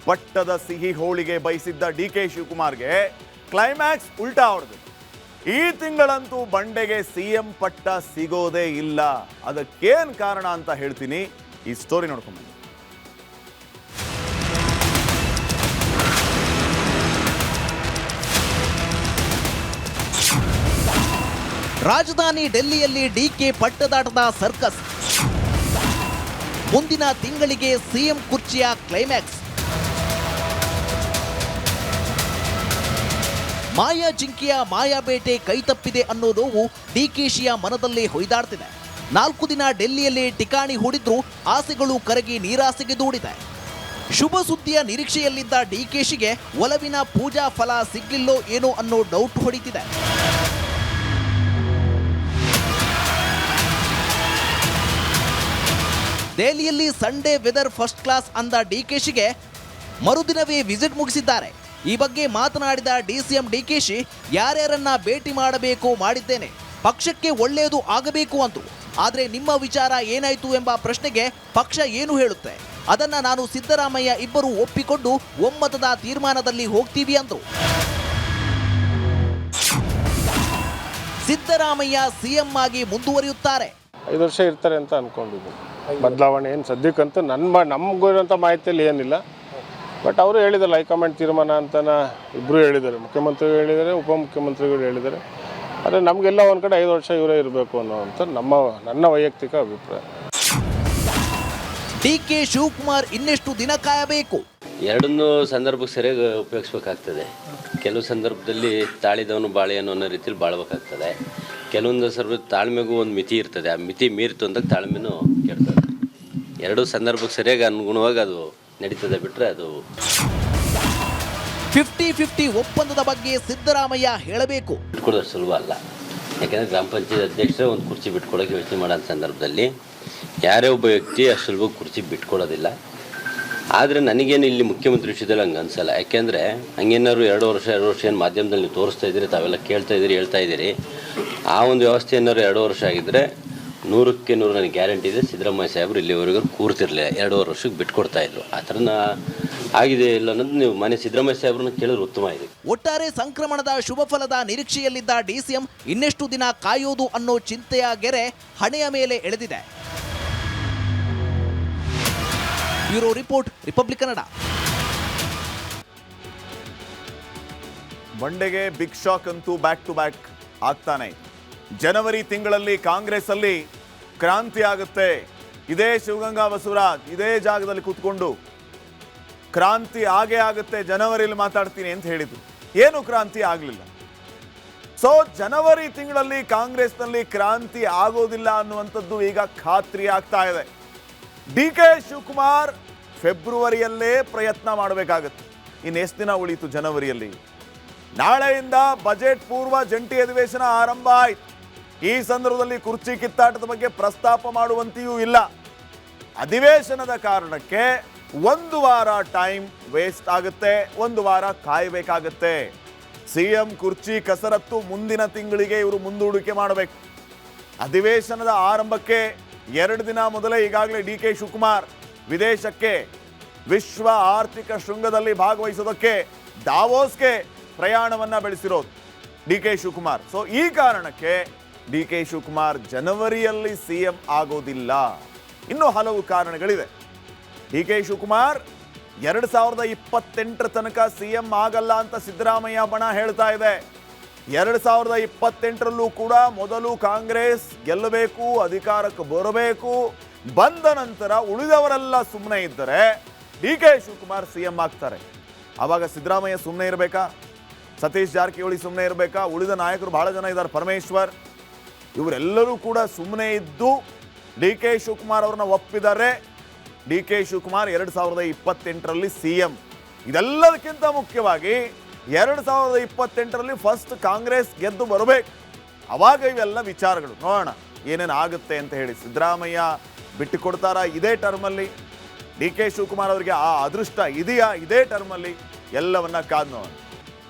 ಪಟ್ಟದ ಸಿಹಿ ಹೋಳಿಗೆ ಬಯಸಿದ್ದ ಡಿ.ಕೆ. ಶಿವಕುಮಾರ್ಗೆ ಕ್ಲೈಮ್ಯಾಕ್ಸ್ ಉಲ್ಟಾ ಹೊಡೆದು. ಈ ತಿಂಗಳಂತೂ ಬಂಡೆಗೆ ಸಿಎಂ ಪಟ್ಟ ಸಿಗೋದೇ ಇಲ್ಲ. ಅದಕ್ಕೇನ್ ಕಾರಣ ಅಂತ ಹೇಳ್ತೀನಿ, ಈ ಸ್ಟೋರಿ ನೋಡ್ಕೊಂಡು ಬನ್ನಿ. ರಾಜಧಾನಿ ಡೆಲ್ಲಿಯಲ್ಲಿ ಡಿ.ಕೆ. ಪಟ್ಟದಾಟದ ಸರ್ಕಸ್. ಮುಂದಿನ ತಿಂಗಳಿಗೆ ಸಿಎಂ ಕುರ್ಚಿಯ ಕ್ಲೈಮ್ಯಾಕ್ಸ್. ಮಾಯಾ ಜಿಂಕೆಯ ಮಾಯಾಬೇಟೆ ಕೈತಪ್ಪಿದೆ ಅನ್ನೋ ನೋವು ಡಿಕೆಶಿಯ ಮನದಲ್ಲಿ ಹೊಯ್ದಾಡ್ತಿದೆ. 4 ದಿನ ಡೆಲ್ಲಿಯಲ್ಲಿ ಠಿಕಾಣಿ ಹೂಡಿದ್ರೂ ಆಸೆಗಳು ಕರಗಿ ನೀರಾಸೆಗೆ ದೂಡಿದೆ. ಶುಭ ಸುದ್ದಿಯ ನಿರೀಕ್ಷೆಯಲ್ಲಿದ್ದ ಡಿಕೆಶಿಗೆ ಒಲವಿನ ಪೂಜಾ ಫಲ ಸಿಗ್ಲಿಲ್ಲೋ ಏನೋ ಅನ್ನೋ ಡೌಟ್ ಹೊಡಿತಿದೆ. ದೆಹಲಿಯಲ್ಲಿ ಸಂಡೇ ವೆದರ್ ಫಸ್ಟ್ ಕ್ಲಾಸ್ ಅಂದ ಡಿಕೆಶಿಗೆ ಮರುದಿನವೇ ವಿಸಿಟ್ ಮುಗಿಸಿದ್ದಾರೆ. ಈ ಬಗ್ಗೆ ಮಾತನಾಡಿದ ಡಿಸಿಎಂ ಡಿಕೆಶಿ, ಯಾರ್ಯಾರನ್ನ ಭೇಟಿ ಮಾಡಬೇಕು ಮಾಡಿದ್ದೇನೆ, ಪಕ್ಷಕ್ಕೆ ಒಳ್ಳೆಯದು ಆಗಬೇಕು ಅಂತು. ಆದರೆ ನಿಮ್ಮ ವಿಚಾರ ಏನಾಯ್ತು ಎಂಬ ಪ್ರಶ್ನೆಗೆ ಪಕ್ಷ ಏನು ಹೇಳುತ್ತೆ, ಅದನ್ನ ನಾನು ಸಿದ್ದರಾಮಯ್ಯ ಇಬ್ಬರು ಒಪ್ಪಿಕೊಂಡು ಒಮ್ಮತದ ತೀರ್ಮಾನದಲ್ಲಿ ಹೋಗ್ತೀವಿ ಅಂದ್ರು. ಸಿದ್ದರಾಮಯ್ಯ ಸಿಎಂ ಆಗಿ ಮುಂದುವರಿಯುತ್ತಾರೆ. 5 ವರ್ಷ ಇರ್ತಾರೆ ಅಂತ ಅನ್ಕೊಂಡಿದ್ದೀನಿ. ಬದಲಾವಣೆ ಏನು ಸದ್ಯಕ್ಕಂತೂ ನಮಗೂ ಇರೋಂಥ ಮಾಹಿತಿಯಲ್ಲಿ ಏನಿಲ್ಲ. ಬಟ್ ಅವರು ಹೇಳಿದ್ದಾರೆ ಹೈಕಮಾಂಡ್ ತೀರ್ಮಾನ ಅಂತ ಇಬ್ಬರು ಹೇಳಿದ್ದಾರೆ, ಮುಖ್ಯಮಂತ್ರಿಗಳು ಹೇಳಿದ್ದಾರೆ, ಉಪಮುಖ್ಯಮಂತ್ರಿಗಳು ಹೇಳಿದ್ದಾರೆ. ಆದರೆ ನಮಗೆಲ್ಲ ಒಂದು ಕಡೆ 5 ವರ್ಷ ಇವರೇ ಇರಬೇಕು ಅನ್ನೋವಂಥ ನನ್ನ ವೈಯಕ್ತಿಕ ಅಭಿಪ್ರಾಯ. ಡಿ.ಕೆ. ಶಿವಕುಮಾರ್ ಇನ್ನೆಷ್ಟು ದಿನ ಕಾಯಬೇಕು? ಎರಡನ್ನೂ ಸಂದರ್ಭಕ್ಕೆ ಸರಿಯಾಗಿ ಉಪಯೋಗಿಸ್ಬೇಕಾಗ್ತದೆ. ಕೆಲವು ಸಂದರ್ಭದಲ್ಲಿ ತಾಳಿದವನು ಬಾಳೆಯನ್ನು ಅನ್ನೋ ರೀತಿಯಲ್ಲಿ ಬಾಳ್ಬೇಕಾಗ್ತದೆ. ಕೆಲವೊಂದು ಸಂದರ್ಭ ತಾಳ್ಮೆಗೂ ಒಂದು ಮಿತಿ ಇರ್ತದೆ. ಆ ಮಿತಿ ಮೀರಿತು ಅಂದಾಗ ತಾಳ್ಮೆನೂ ಕೆಡ್ತದೆ. ಎರಡೂ ಸಂದರ್ಭಕ್ಕೆ ಸರಿಯಾಗಿ ಅನುಗುಣವಾಗಿ ಅದು ನಡೀತದೆ, ಬಿಟ್ಟರೆ ಅದು 50-50 ಒಪ್ಪಂದದ ಬಗ್ಗೆ ಸಿದ್ದರಾಮಯ್ಯ ಹೇಳಬೇಕು. ಬಿಟ್ಕೊಡೋದು ಸುಲಭ ಅಲ್ಲ. ಯಾಕೆಂದರೆ ಗ್ರಾಮ ಪಂಚಾಯತ್ ಅಧ್ಯಕ್ಷರೇ ಒಂದು ಕುರ್ಚಿ ಬಿಟ್ಕೊಡೋಕೆ ಯೋಚನೆ ಮಾಡೋ ಸಂದರ್ಭದಲ್ಲಿ ಯಾರೇ ಒಬ್ಬ ವ್ಯಕ್ತಿ ಅಷ್ಟು ಸುಲಭ ಕುರ್ಚಿ ಬಿಟ್ಕೊಡೋದಿಲ್ಲ. ಆದರೆ ನನಗೇನು ಇಲ್ಲಿ ಮುಖ್ಯಮಂತ್ರಿ ವಿಷಯದಲ್ಲಿ ಹಂಗೆ ಅನಿಸಲ್ಲ. ಯಾಕೆಂದರೆ ಹಂಗೇನಾದ್ರು 2 ವರ್ಷ ಏನು ಮಾಧ್ಯಮದಲ್ಲಿ ನೀವು ತೋರಿಸ್ತಾ ಇದ್ದೀರಿ, ತಾವೆಲ್ಲ ಕೇಳ್ತಾ ಇದ್ದೀರಿ, ಹೇಳ್ತಾ ಇದ್ದೀರಿ. ಆ ಒಂದು ವ್ಯವಸ್ಥೆ ಏನಾದ್ರು 2 ವರ್ಷ ಆಗಿದ್ದರೆ 100ಕ್ಕೆ 100 ನನಗೆ ಗ್ಯಾರಂಟಿ ಇದೆ, ಸಿದ್ದರಾಮಯ್ಯ ಸಾಹೇಬರು ಇಲ್ಲಿವರೆಗೂ ಕೂರ್ತಿರಲಿಲ್ಲ, 2.5 ವರ್ಷಕ್ಕೆ ಬಿಟ್ಕೊಡ್ತಾ ಇದ್ರು. ಆ ಥರನ ಆಗಿದೆ ಇಲ್ಲ ಅನ್ನೋದು ನೀವು ಮನೆ ಸಿದ್ದರಾಮಯ್ಯ ಸಾಹೇಬ್ರನ್ನ ಕೇಳಿದ್ರೆ ಉತ್ತಮ ಇದೆ. ಒಟ್ಟಾರೆ ಸಂಕ್ರಮಣದ ಶುಭ ಫಲದ ನಿರೀಕ್ಷೆಯಲ್ಲಿದ್ದ ಡಿಸಿಎಂ ಇನ್ನೆಷ್ಟು ದಿನ ಕಾಯೋದು ಅನ್ನೋ ಚಿಂತೆಯ ಗೆರೆ ಹಣೆಯ ಮೇಲೆ ಎಳೆದಿದೆ. Bureau report, Republic Kannada. ಬಂಡೆಗೆ ಬಿಗ್ ಶಾಕ್ ಅಂತೂ ಬ್ಯಾಕ್ ಟು ಬ್ಯಾಕ್ ಆಗ್ತಾನೆ. ಜನವರಿ ತಿಂಗಳಲ್ಲಿ ಕಾಂಗ್ರೆಸ್ ಅಲ್ಲಿ ಕ್ರಾಂತಿ ಆಗುತ್ತೆ. ಇದೇ ಶಿವಗಂಗಾ ಬಸವರಾಜ್ ಇದೇ ಜಾಗದಲ್ಲಿ ಕೂತ್ಕೊಂಡು ಕ್ರಾಂತಿ ಆಗೇ ಆಗುತ್ತೆ, ಜನವರಿಯಲ್ಲಿ ಮಾತಾಡ್ತೀನಿ ಅಂತ ಹೇಳಿದ್ರು. ಏನು ಕ್ರಾಂತಿ ಆಗಲಿಲ್ಲ. ಸೊ ಜನವರಿ ತಿಂಗಳಲ್ಲಿ ಕಾಂಗ್ರೆಸ್ನಲ್ಲಿ ಕ್ರಾಂತಿ ಆಗೋದಿಲ್ಲ ಅನ್ನುವಂಥದ್ದು ಈಗ ಖಾತ್ರಿ ಆಗ್ತಾ ಇದೆ. ಡಿ.ಕೆ. ಶಿವಕುಮಾರ್ ಫೆಬ್ರವರಿಯಲ್ಲೇ ಪ್ರಯತ್ನ ಮಾಡಬೇಕಾಗತ್ತೆ. ಇನ್ನು ಎಷ್ಟು ದಿನ ಉಳಿಯಿತು ಜನವರಿಯಲ್ಲಿ? ನಾಳೆಯಿಂದ ಬಜೆಟ್ ಪೂರ್ವ ಜಂಟಿ ಅಧಿವೇಶನ ಆರಂಭ ಆಯ್ತು. ಈ ಸಂದರ್ಭದಲ್ಲಿ ಕುರ್ಚಿ ಕಿತ್ತಾಟದ ಬಗ್ಗೆ ಪ್ರಸ್ತಾಪ ಮಾಡುವಂತೆಯೂ ಇಲ್ಲ. ಅಧಿವೇಶನದ ಕಾರಣಕ್ಕೆ 1 ವಾರ ಟೈಮ್ ವೇಸ್ಟ್ ಆಗುತ್ತೆ, 1 ವಾರ ಕಾಯಬೇಕಾಗತ್ತೆ. ಸಿಎಂ ಕುರ್ಚಿ ಕಸರತ್ತು ಮುಂದಿನ ತಿಂಗಳಿಗೆ ಇವರು ಮುಂದೂಡಿಕೆ ಮಾಡಬೇಕು. ಅಧಿವೇಶನದ ಆರಂಭಕ್ಕೆ 2 ದಿನ ಮೊದಲೇ ಈಗಾಗಲೇ ಡಿ.ಕೆ. ಶಿವಕುಮಾರ್ ವಿದೇಶಕ್ಕೆ ವಿಶ್ವ ಆರ್ಥಿಕ ಶೃಂಗದಲ್ಲಿ ಭಾಗವಹಿಸೋದಕ್ಕೆ ದಾವೋಸ್ಗೆ ಪ್ರಯಾಣವನ್ನ ಬೆಳೆಸಿರೋದು ಡಿ.ಕೆ. ಶಿವಕುಮಾರ್. ಸೊ ಈ ಕಾರಣಕ್ಕೆ ಡಿ.ಕೆ. ಶಿವಕುಮಾರ್ ಜನವರಿಯಲ್ಲಿ ಸಿಎಂ ಆಗೋದಿಲ್ಲ. ಇನ್ನೂ ಹಲವು ಕಾರಣಗಳಿವೆ. ಡಿ.ಕೆ. ಶಿವಕುಮಾರ್ 2028 ತನಕ ಸಿಎಂ ಆಗಲ್ಲ ಅಂತ ಸಿದ್ದರಾಮಯ್ಯ ಬಣ ಹೇಳ್ತಾ ಇದೆ. 2028ರಲ್ಲೂ ಕೂಡ ಮೊದಲು ಕಾಂಗ್ರೆಸ್ ಗೆಲ್ಲಬೇಕು, ಅಧಿಕಾರಕ್ಕೆ ಬರಬೇಕು, ಬಂದ ನಂತರ ಉಳಿದವರೆಲ್ಲ ಸುಮ್ಮನೆ ಇದ್ದರೆ ಡಿ.ಕೆ. ಶಿವಕುಮಾರ್ ಸಿಎಂ ಆಗ್ತಾರೆ. ಆವಾಗ ಸಿದ್ದರಾಮಯ್ಯ ಸುಮ್ಮನೆ ಇರಬೇಕಾ? ಸತೀಶ್ ಜಾರಕಿಹೊಳಿ ಸುಮ್ಮನೆ ಇರಬೇಕಾ? ಉಳಿದ ನಾಯಕರು ಬಹಳ ಜನ ಇದ್ದಾರೆ, ಪರಮೇಶ್ವರ್, ಇವರೆಲ್ಲರೂ ಕೂಡ ಸುಮ್ಮನೆ ಇದ್ದು ಡಿ.ಕೆ. ಶಿವಕುಮಾರ್ ಅವ್ರನ್ನ ಒಪ್ಪಿದ್ದಾರೆ. ಡಿ.ಕೆ. ಶಿವಕುಮಾರ್ 2028ರಲ್ಲಿ ಸಿಎಂ. ಇದೆಲ್ಲದಕ್ಕಿಂತ ಮುಖ್ಯವಾಗಿ 2028ರಲ್ಲಿ ಫಸ್ಟ್ ಕಾಂಗ್ರೆಸ್ ಗೆದ್ದು ಬರಬೇಕು. ಅವಾಗ ಇವೆಲ್ಲ ವಿಚಾರಗಳು ನೋಡೋಣ ಏನೇನು ಆಗುತ್ತೆ ಅಂತ ಹೇಳಿ. ಸಿದ್ದರಾಮಯ್ಯ ಬಿಟ್ಟು ಕೊಡ್ತಾರಾ ಇದೇ ಟರ್ಮಲ್ಲಿ? ಡಿ.ಕೆ. ಶಿವಕುಮಾರ್ ಅವರಿಗೆ ಆ ಅದೃಷ್ಟ ಇದೆಯಾ ಇದೇ ಟರ್ಮಲ್ಲಿ? ಎಲ್ಲವನ್ನ ಕಾದ್ ನೋಡೋಣ.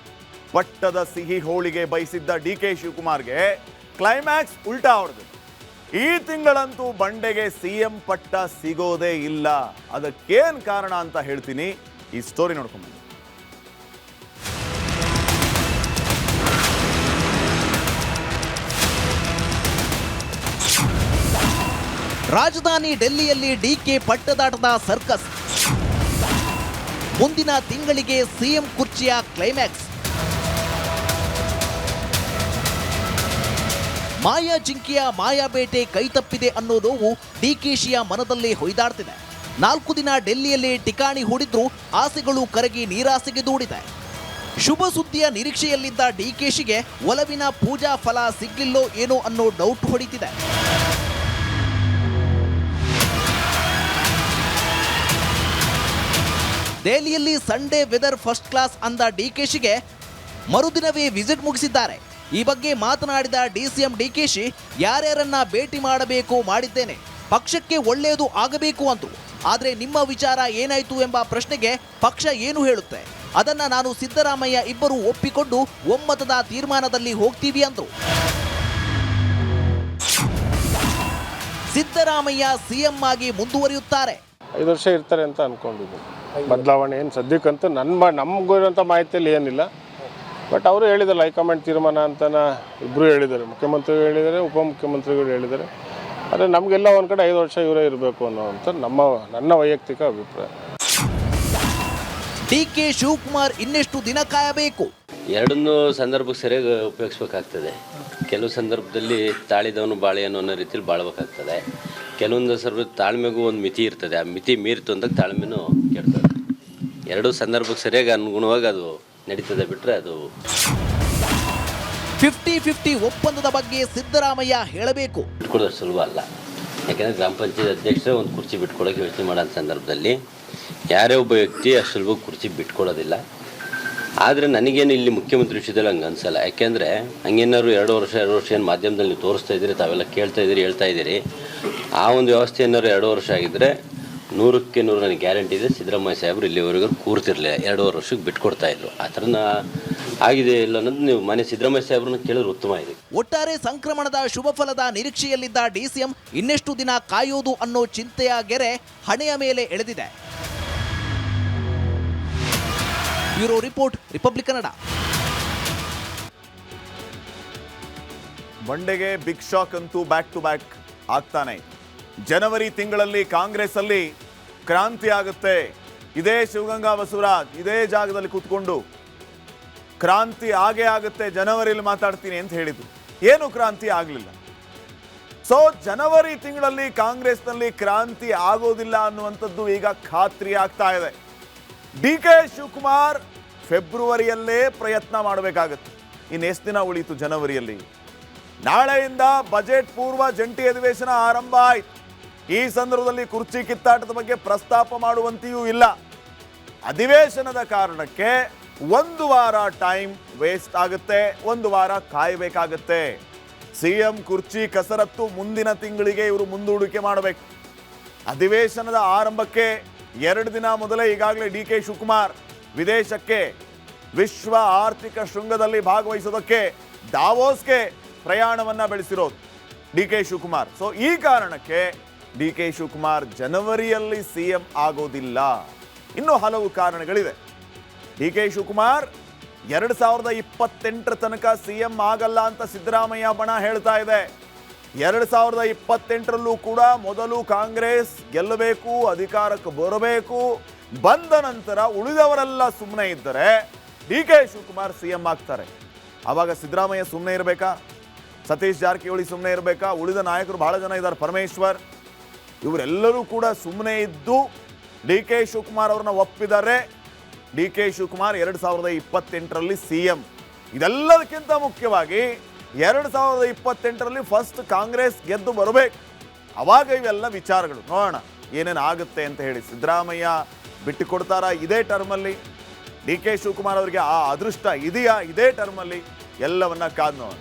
ಪಟ್ಟದ ಸಿಹಿ ಹೋಳಿಗೆ ಬಯಸಿದ್ದ ಡಿ.ಕೆ. ಶಿವಕುಮಾರ್ಗೆ ಕ್ಲೈಮ್ಯಾಕ್ಸ್ ಉಲ್ಟಾ ಹೊಡೆದು. ಈ ತಿಂಗಳಂತೂ ಬಂಡೆಗೆ ಸಿಎಂ ಪಟ್ಟ ಸಿಗೋದೇ ಇಲ್ಲ. ಅದಕ್ಕೇನ್ ಕಾರಣ ಅಂತ ಹೇಳ್ತೀನಿ, ಈ ಸ್ಟೋರಿ ನೋಡ್ಕೊಂಡು ಬನ್ನಿ. ರಾಜಧಾನಿ ಡೆಲ್ಲಿಯಲ್ಲಿ ಡಿಕೆ ಪಟ್ಟದಾಟದ ಸರ್ಕಸ್. ಮುಂದಿನ ತಿಂಗಳಿಗೆ ಸಿಎಂ ಕುರ್ಚಿಯ ಕ್ಲೈಮ್ಯಾಕ್ಸ್. ಮಾಯಾ ಜಿಂಕೆಯ ಮಾಯಾಬೇಟೆ ಕೈತಪ್ಪಿದೆ ಅನ್ನೋ ನೋವು ಡಿಕೆಶಿಯ ಮನದಲ್ಲಿ ಹೊಯ್ದಾಡ್ತಿದೆ. 4 ದಿನ ಡೆಲ್ಲಿಯಲ್ಲಿ ಠಿಕಾಣಿ ಹೂಡಿದ್ರೂ ಆಸೆಗಳು ಕರಗಿ ನೀರಾಸೆಗೆ ದೂಡಿದೆ. ಶುಭ ಸುದ್ದಿಯ ನಿರೀಕ್ಷೆಯಲ್ಲಿದ್ದ ಡಿಕೆಶಿಗೆ ಒಲವಿನ ಪೂಜಾ ಫಲ ಸಿಗ್ಲಿಲ್ಲೋ ಏನೋ ಅನ್ನೋ ಡೌಟ್ ಹೊಡಿತಿದೆ. ದೆಹಲಿಯಲ್ಲಿ ಸಂಡೇ ವೆದರ್ ಫಸ್ಟ್ ಕ್ಲಾಸ್ ಅಂದ ಡಿಕೆಶಿಗೆ ಮರುದಿನವೇ ವಿಸಿಟ್ ಮುಗಿಸಿದ್ದಾರೆ. ಈ ಬಗ್ಗೆ ಮಾತನಾಡಿದ ಡಿಸಿಎಂ ಡಿಕೆಶಿ, ಯಾರ್ಯಾರನ್ನ ಭೇಟಿ ಮಾಡಬೇಕು ಮಾಡಿದ್ದೇನೆ, ಪಕ್ಷಕ್ಕೆ ಒಳ್ಳೆಯದು ಆಗಬೇಕು ಅಂತು. ಆದರೆ ನಿಮ್ಮ ವಿಚಾರ ಏನಾಯ್ತು ಎಂಬ ಪ್ರಶ್ನೆಗೆ ಪಕ್ಷ ಏನು ಹೇಳುತ್ತೆ, ಅದನ್ನ ನಾನು ಸಿದ್ದರಾಮಯ್ಯ ಇಬ್ಬರು ಒಪ್ಪಿಕೊಂಡು ಒಮ್ಮತದ ತೀರ್ಮಾನದಲ್ಲಿ ಹೋಗ್ತೀವಿ ಅಂದ್ರು. ಸಿದ್ದರಾಮಯ್ಯ ಸಿಎಂ ಆಗಿ ಮುಂದುವರಿಯುತ್ತಾರೆ. 5 ವರ್ಷ ಇರ್ತಾರೆ ಅಂತ ಅನ್ಕೊಂಡಿದ್ದೀನಿ. ಬದಲಾವಣೆ ಏನು ಸದ್ಯಕ್ಕಂತೂ ನಮಗಿರೋಂಥ ಮಾಹಿತಿಯಲ್ಲಿ ಏನಿಲ್ಲ. ಬಟ್ ಅವರು ಹೇಳಿದ್ದಾರೆ ಹೈಕಮಾಂಡ್ ತೀರ್ಮಾನ ಅಂತನ ಇಬ್ಬರು ಹೇಳಿದ್ದಾರೆ, ಮುಖ್ಯಮಂತ್ರಿಗಳು ಹೇಳಿದ್ದಾರೆ, ಉಪಮುಖ್ಯಮಂತ್ರಿಗಳು ಹೇಳಿದ್ದಾರೆ. ಆದರೆ ನಮಗೆಲ್ಲ ಒಂದು ಕಡೆ 5 ವರ್ಷ ಇವರೇ ಇರಬೇಕು ಅನ್ನೋವಂಥ ನನ್ನ ವೈಯಕ್ತಿಕ ಅಭಿಪ್ರಾಯ. ಡಿಕೆ ಶಿವಕುಮಾರ್ ಇನ್ನೆಷ್ಟು ದಿನ ಕಾಯಬೇಕು? ಎರಡನ್ನೂ ಸಂದರ್ಭಕ್ಕೆ ಸರಿಯಾಗಿ ಉಪಯೋಗಿಸ್ಬೇಕಾಗ್ತದೆ. ಕೆಲವು ಸಂದರ್ಭದಲ್ಲಿ ತಾಳಿದವನು ಬಾಳೆಯನ್ನು ಅನ್ನೋ ರೀತಿಯಲ್ಲಿ ಬಾಳ್ಬೇಕಾಗ್ತದೆ. ಕೆಲವೊಂದು ಸಂದರ್ಭ ತಾಳ್ಮೆಗೂ ಒಂದು ಮಿತಿ ಇರ್ತದೆ. ಆ ಮಿತಿ ಮೀರಿತು ಅಂದಾಗ ತಾಳ್ಮೆನೂ ಕೆಡ್ತದೆ. ಎರಡೂ ಸಂದರ್ಭಕ್ಕೆ ಸರಿಯಾಗಿ ಅನುಗುಣವಾಗಿ ಅದು ನಡೀತದೆ, ಬಿಟ್ಟರೆ ಅದು 50-50 ಒಪ್ಪಂದದ ಬಗ್ಗೆ ಸಿದ್ದರಾಮಯ್ಯ ಹೇಳಬೇಕು. ಬಿಟ್ಕೊಡೋದು ಸುಲಭ ಅಲ್ಲ. ಯಾಕೆಂದರೆ ಗ್ರಾಮ ಪಂಚಾಯತ್ ಅಧ್ಯಕ್ಷರೇ ಒಂದು ಕುರ್ಚಿ ಬಿಟ್ಕೊಡೋಕೆ ಯೋಚನೆ ಮಾಡೋ ಸಂದರ್ಭದಲ್ಲಿ ಯಾರೇ ಒಬ್ಬ ವ್ಯಕ್ತಿ ಅಷ್ಟು ಸುಲಭ ಕುರ್ಚಿ ಬಿಟ್ಕೊಡೋದಿಲ್ಲ. ಆದರೆ ನನಗೇನು ಇಲ್ಲಿ ಮುಖ್ಯಮಂತ್ರಿ ವಿಷಯದಲ್ಲಿ ಹಂಗೆ ಅನಿಸಲ್ಲ. ಯಾಕೆಂದರೆ ಹಂಗೇನಾದ್ರು 2 ವರ್ಷ ಏನು ಮಾಧ್ಯಮದಲ್ಲಿ ನೀವು ತೋರಿಸ್ತಾ ಇದ್ದೀರಿ, ತಾವೆಲ್ಲ ಕೇಳ್ತಾ ಇದ್ದೀರಿ, ಹೇಳ್ತಾ ಇದ್ದೀರಿ. ಆ ಒಂದು ವ್ಯವಸ್ಥೆ ಏನಾದ್ರು 2 ವರ್ಷ ಆಗಿದ್ದರೆ 100ಕ್ಕೆ 100 ನನಗೆ ಗ್ಯಾರಂಟಿ ಇದೆ ಸಿದ್ದರಾಮಯ್ಯ ಸಾಹೇಬರು ಇಲ್ಲಿವರೆಗೂ ಕೂರ್ತಿರಲಿಲ್ಲ, 2.5 ವರ್ಷಕ್ಕೆ ಬಿಟ್ಕೊಡ್ತಾ ಇದ್ರು. ಆ ಥರನ ಆಗಿದೆ ಇಲ್ಲ ಅನ್ನೋದು ನೀವು ಮನೆ ಸಿದ್ದರಾಮಯ್ಯ ಸಾಹೇಬ್ರನ್ನ ಕೇಳಿದ್ರೆ ಉತ್ತಮ ಇದೆ. ಒಟ್ಟಾರೆ ಸಂಕ್ರಮಣದ ಶುಭ ಫಲದ ನಿರೀಕ್ಷೆಯಲ್ಲಿದ್ದ ಡಿಸಿಎಂ ಇನ್ನೆಷ್ಟು ದಿನ ಕಾಯೋದು ಅನ್ನೋ ಚಿಂತೆಯ ಗೆರೆ ಹಣೆಯ ಮೇಲೆ ಎಳೆದಿದೆ. Bureau report, Republic Kannada. ಮಂಡೆಗೆ ಬಿಗ್ ಶಾಕ್ ಅಂತೂ ಬ್ಯಾಕ್ ಟು ಬ್ಯಾಕ್ ಆಗ್ತಾನೆ. ಜನವರಿ ತಿಂಗಳಲ್ಲಿ ಕಾಂಗ್ರೆಸ್ ಅಲ್ಲಿ ಕ್ರಾಂತಿ ಆಗುತ್ತೆ. ಇದೇ ಶಿವಗಂಗಾ ಬಸವರಾಜ್ ಇದೇ ಜಾಗದಲ್ಲಿ ಕೂತ್ಕೊಂಡು ಕ್ರಾಂತಿ ಆಗೇ ಆಗುತ್ತೆ, ಜನವರಿಯಲ್ಲಿ ಮಾತಾಡ್ತೀನಿ ಅಂತ ಹೇಳಿದ್ರು. ಏನು ಕ್ರಾಂತಿ ಆಗಲಿಲ್ಲ. ಸೊ ಜನವರಿ ತಿಂಗಳಲ್ಲಿ ಕಾಂಗ್ರೆಸ್ನಲ್ಲಿ ಕ್ರಾಂತಿ ಆಗೋದಿಲ್ಲ ಅನ್ನುವಂಥದ್ದು ಈಗ ಖಾತ್ರಿ ಆಗ್ತಾ ಇದೆ. ಡಿಕೆ ಶಿವಕುಮಾರ್ ಫೆಬ್ರವರಿಯಲ್ಲೇ ಪ್ರಯತ್ನ ಮಾಡಬೇಕಾಗತ್ತೆ. ಇನ್ನು ಎಷ್ಟು ದಿನ ಉಳಿಯಿತು ಜನವರಿಯಲ್ಲಿ? ನಾಳೆಯಿಂದ ಬಜೆಟ್ ಪೂರ್ವ ಜಂಟಿ ಅಧಿವೇಶನ ಆರಂಭ ಆಯ್ತು. ಈ ಸಂದರ್ಭದಲ್ಲಿ ಕುರ್ಚಿ ಕಿತ್ತಾಟದ ಬಗ್ಗೆ ಪ್ರಸ್ತಾಪ ಮಾಡುವಂತೆಯೂ ಇಲ್ಲ. ಅಧಿವೇಶನದ ಕಾರಣಕ್ಕೆ 1 ವಾರ ಟೈಮ್ ವೇಸ್ಟ್ ಆಗುತ್ತೆ, 1 ವಾರ ಕಾಯಬೇಕಾಗತ್ತೆ. ಸಿಎಂ ಕುರ್ಚಿ ಕಸರತ್ತು ಮುಂದಿನ ತಿಂಗಳಿಗೆ ಇವರು ಮುಂದೂಡಿಕೆ ಮಾಡಬೇಕು. ಅಧಿವೇಶನದ ಆರಂಭಕ್ಕೆ 2 ದಿನ ಮೊದಲೇ ಈಗಾಗಲೇ ಡಿಕೆ ಶಿವಕುಮಾರ್ ವಿದೇಶಕ್ಕೆ ವಿಶ್ವ ಆರ್ಥಿಕ ಶೃಂಗದಲ್ಲಿ ಭಾಗವಹಿಸೋದಕ್ಕೆ ದಾವೋಸ್ಗೆ ಪ್ರಯಾಣವನ್ನ ಬೆಳೆಸಿರೋದು ಡಿಕೆ ಶಿವಕುಮಾರ್. ಸೊ ಈ ಕಾರಣಕ್ಕೆ ಡಿಕೆ ಶಿವಕುಮಾರ್ ಜನವರಿಯಲ್ಲಿ ಸಿಎಂ ಆಗೋದಿಲ್ಲ. ಇನ್ನೂ ಹಲವು ಕಾರಣಗಳಿವೆ. ಡಿಕೆ ಶಿವಕುಮಾರ್ 2028 ತನಕ ಸಿಎಂ ಆಗಲ್ಲ ಅಂತ ಸಿದ್ದರಾಮಯ್ಯ ಬಣ ಹೇಳ್ತಾ ಇದೆ. 2028ರಲ್ಲೂ ಕೂಡ ಮೊದಲು ಕಾಂಗ್ರೆಸ್ ಗೆಲ್ಲಬೇಕು, ಅಧಿಕಾರಕ್ಕೆ ಬರಬೇಕು. ಬಂದ ನಂತರ ಉಳಿದವರೆಲ್ಲ ಸುಮ್ಮನೆ ಇದ್ದರೆ ಡಿಕೆ ಶಿವಕುಮಾರ್ ಸಿಎಂ ಆಗ್ತಾರೆ. ಆವಾಗ ಸಿದ್ದರಾಮಯ್ಯ ಸುಮ್ಮನೆ ಇರಬೇಕಾ? ಸತೀಶ್ ಜಾರಕಿಹೊಳಿ ಸುಮ್ಮನೆ ಇರಬೇಕಾ? ಉಳಿದ ನಾಯಕರು ಬಹಳ ಜನ ಇದ್ದಾರೆ, ಪರಮೇಶ್ವರ್, ಇವರೆಲ್ಲರೂ ಕೂಡ ಸುಮ್ಮನೆ ಇದ್ದು ಡಿಕೆ ಶಿವಕುಮಾರ್ ಅವ್ರನ್ನ ಒಪ್ಪಿದ್ದಾರೆ. ಡಿಕೆ ಶಿವಕುಮಾರ್ 2028ರಲ್ಲಿ ಸಿಎಂ. ಇದೆಲ್ಲದಕ್ಕಿಂತ ಮುಖ್ಯವಾಗಿ 2028ರಲ್ಲಿ ಫಸ್ಟ್ ಕಾಂಗ್ರೆಸ್ ಗೆದ್ದು ಬರಬೇಕು. ಅವಾಗ ಇವೆಲ್ಲ ವಿಚಾರಗಳು ನೋಡೋಣ ಏನೇನು ಆಗುತ್ತೆ ಅಂತ ಹೇಳಿ. ಸಿದ್ದರಾಮಯ್ಯ ಬಿಟ್ಟು ಕೊಡ್ತಾರಾ ಇದೇ ಟರ್ಮಲ್ಲಿ? ಡಿಕೆ ಶಿವಕುಮಾರ್ ಅವರಿಗೆ ಆ ಅದೃಷ್ಟ ಇದೆಯಾ ಇದೇ ಟರ್ಮಲ್ಲಿ? ಎಲ್ಲವನ್ನ ಕಾದ್ ನೋಡೋಣ.